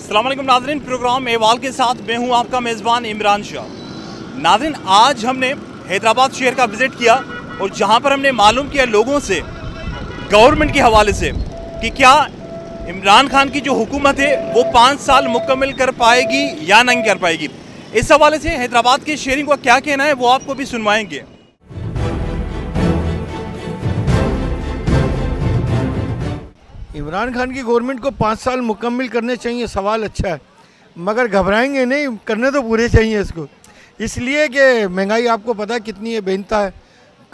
अस्सलाम वालेकुम नाज़रीन, प्रोग्राम एवाल के साथ मैं हूं आपका मेज़बान इमरान शाह। नाज़रीन, आज हमने हैदराबाद शहर का विज़िट किया और जहां पर हमने मालूम किया लोगों से, गवर्नमेंट के हवाले से, कि क्या इमरान खान की जो हुकूमत है वो 5 साल मुकम्मल कर पाएगी या नहीं कर पाएगी। इस हवाले से हैदराबाद के शहरियों का क्या कहना है वो आपको भी सुनवाएंगे। इमरान खान की गवर्नमेंट को 5 साल मुकम्मल करने चाहिए, सवाल अच्छा है, मगर घबराएंगे नहीं, करने तो पूरे चाहिए इसको। इसलिए कि महंगाई आपको पता है कितनी है, बेनता है,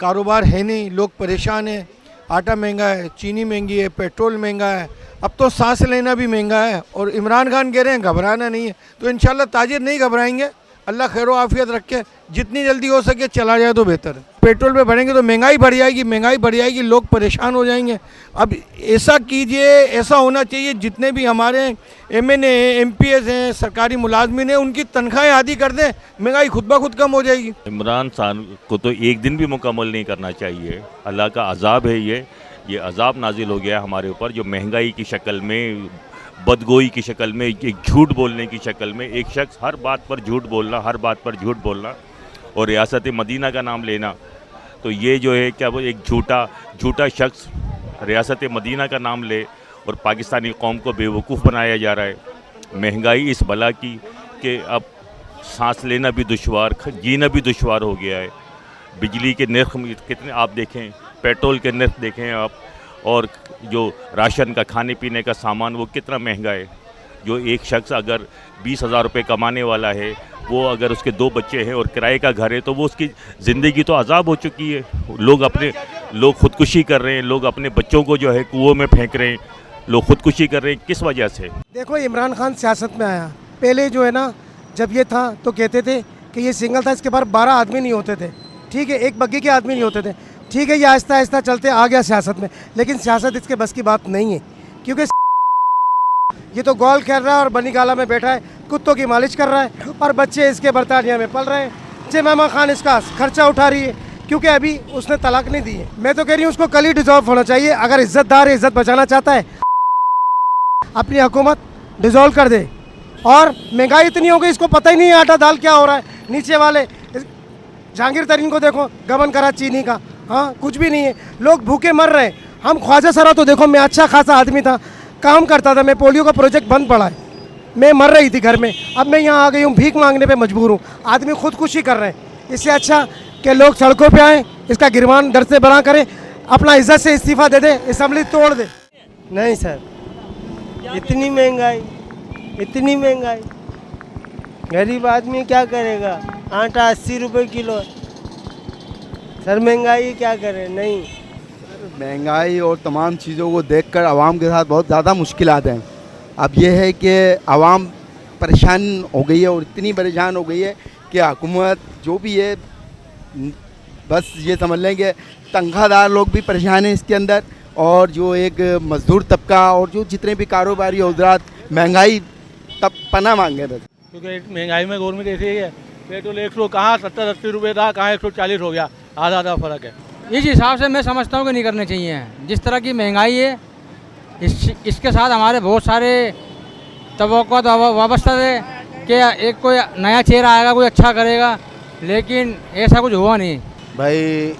कारोबार है नहीं, लोग परेशान हैं, आटा महंगा है, चीनी महंगी है, पेट्रोल महंगा है, अब तो सांस लेना भी महंगा है। और इमरान खान कह रहे हैं घबराना नहीं है, तो इंशाल्लाह ताजिर नहीं घबराएंगे। अल्लाह खैर आफियत रखे, जितनी जल्दी हो सके चला जाए तो बेहतर है। पेट्रोल पे बढ़ेंगे तो महंगाई बढ़ जाएगी, लोग परेशान हो जाएंगे। अब ऐसा कीजिए, ऐसा होना चाहिए जितने भी हमारे MNA MPs हैं, सरकारी मुलाजमिन हैं, उनकी तनख्वाहें आधी कर दें, महंगाई खुद ब खुद कम हो जाएगी। इमरान खान को तो एक दिन भी मुकम्मल नहीं करना चाहिए। अल्लाह का अजाब है ये अजाब नाजिल हो गया हमारे ऊपर, जो महंगाई की शक्ल में, बदगोई की शक्ल में, एक झूठ बोलने की शक्ल में, एक शख्स हर बात पर झूठ बोलना, हर बात पर झूठ बोलना और रियासत मदीना का नाम लेना। तो ये जो है क्या वो एक झूठा शख्स रियासत मदीना का नाम ले और पाकिस्तानी कौम को बेवकूफ़ बनाया जा रहा है। महंगाई इस बला की कि अब सांस लेना भी दुश्वार, जीना भी दुश्वार हो गया है। बिजली के नर्ख कितने आप देखें, पेट्रोल के नर्ख देखें आप, और जो राशन का, खाने पीने का सामान वो कितना महंगा है। जो एक शख्स अगर 20,000 रुपये कमाने वाला है, वो अगर उसके 2 बच्चे हैं और किराए का घर है, तो वो उसकी ज़िंदगी तो अजाब हो चुकी है। लोग ख़ुदकुशी कर रहे हैं, लोग अपने बच्चों को जो है कुओं में फेंक रहे हैं, लोग ख़ुदकुशी कर रहे हैं। किस वजह से? देखो, इमरान खान सियासत में आया, पहले जो है ना, जब ये था तो कहते थे कि ये सिंगल था, इसके बाहर 12 आदमी नहीं होते थे, ठीक है, एक बग्गी के आदमी नहीं होते थे, ठीक है। ये आहिस्ता आहिस्ता चलते आ गया सियासत में, लेकिन सियासत इसके बस की बात नहीं है, क्योंकि ये तो गोल खेल रहा है और बनी गाला में बैठा है, कुत्तों की मालिश कर रहा है और बच्चे इसके बरतानिया में पल रहे हैं। जमामा खान इसका खर्चा उठा रही है, क्योंकि अभी उसने तलाक नहीं दी है। मैं तो कह रही हूँ उसको कल ही डिजॉल्व होना चाहिए। अगर इज्जतदार इज्जत बचाना चाहता है, अपनी हुकूमत डिजॉल्व कर दे। और महंगाई इतनी हो गई, इसको पता ही नहीं है आटा दाल क्या हो रहा है। नीचे वाले जहांगीर तरीन को देखो, गबन करा चीनी का, हाँ कुछ भी नहीं है, लोग भूखे मर रहे हैं। हम ख्वाजा सरा तो देखो, मैं अच्छा खासा आदमी था, काम करता था, मैं पोलियो का प्रोजेक्ट बंद पड़ा है, मैं मर रही थी घर में, अब मैं यहाँ आ गई हूँ, भीख मांगने पे मजबूर हूँ। आदमी खुदकुशी कर रहे हैं। इससे अच्छा कि लोग सड़कों पे आएँ, इसका गिरबान दर से बना करें, अपना इज्जत से इस्तीफा दे दे, असेंबली तोड़ दे। नहीं सर, इतनी महंगाई, गरीब आदमी क्या करेगा? आटा 80 रुपये किलो सर, महंगाई क्या करे? नहीं, महंगाई और तमाम चीज़ों को देखकर आवाम के साथ बहुत ज़्यादा मुश्किलात हैं। अब यह है कि आवाम परेशान हो गई है, और इतनी परेशान हो गई है कि हुकूमत जो भी है, बस ये समझ लें कि तनख्वाहदार लोग भी परेशान हैं इसके अंदर, और जो एक मजदूर तबका और जो जितने भी कारोबारी हजरात, महंगाई तब पना मांगे बस। क्योंकि महंगाई में गवर्नमेंट ऐसी ही है, पेट्रोल 100 कहाँ 70-80 रुपये था, कहाँ 140 हो गया, आधा फ़र्क है। इस हिसाब से मैं समझता हूँ कि नहीं करने चाहिए। जिस तरह की महंगाई है, इसके साथ हमारे बहुत सारे तवक्कुआत वाबस्ता थे कि एक कोई नया चेहरा आएगा, कोई अच्छा करेगा, लेकिन ऐसा कुछ हुआ नहीं। भाई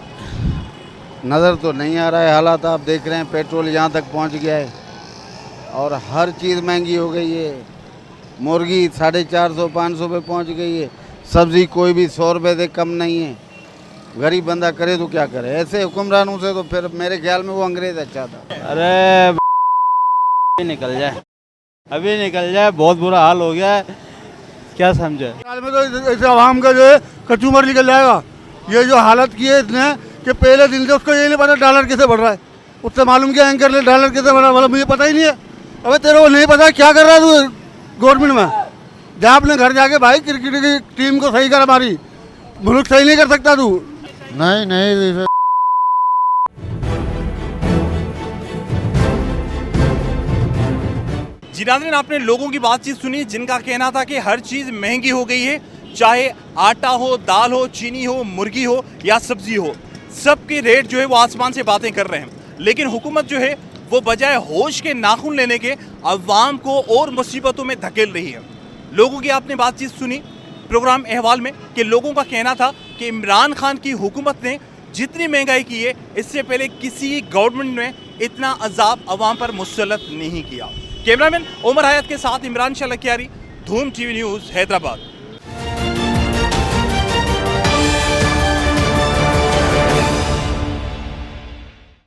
नज़र तो नहीं आ रहा है हालात, आप देख रहे हैं पेट्रोल यहाँ तक पहुँच गया है और हर चीज़ महंगी हो गई है। मुर्गी 450-500 पे पहुँच गई है, सब्ज़ी कोई भी 100 रुपये से कम नहीं है। गरीब बंदा करे तो क्या करे? ऐसे हुक्मरानों से तो फिर मेरे ख्याल में वो अंग्रेज़ अच्छा था। अरे अभी निकल जाए, बहुत बुरा हाल हो गया है, क्या समझे? साल में तो ऐसे आवाम का जो है कचूमर निकल जाएगा। ये जो हालत की है इसने, कि पहले दिन से उसको ये नहीं पता डॉलर कैसे बढ़ रहा है, उससे मालूम किया एंकर ले डॉलर कैसे बढ़ रहा है, मतलब मुझे पता ही नहीं है। अबे तेरे को नहीं पता क्या कर रहा है तू गवर्नमेंट में? जा अपने घर जाके भाई क्रिकेट की टीम को सही कर, हमारी मुल्क सही नहीं कर सकता तू? नहीं जी नाज़रीन, आपने लोगों की बातचीत सुनी जिनका कहना था कि हर चीज़ महंगी हो गई है, चाहे आटा हो, दाल हो, चीनी हो, मुर्गी हो या सब्जी हो, सब के रेट जो है वो आसमान से बातें कर रहे हैं। लेकिन हुकूमत जो है वो बजाय होश के नाखून लेने के अवाम को और मुसीबतों में धकेल रही है। लोगों की आपने बातचीत सुनी प्रोग्राम अहवाल में कि लोगों का कहना था कि इमरान खान की हुकूमत ने जितनी महंगाई की है इससे पहले किसी गवर्नमेंट ने इतना अजाब अवाम पर मुसल्लत नहीं किया। कैमरामैन उमर हयात के साथ इमरान शाह लखियारी, धूम टीवी न्यूज़, हैदराबाद।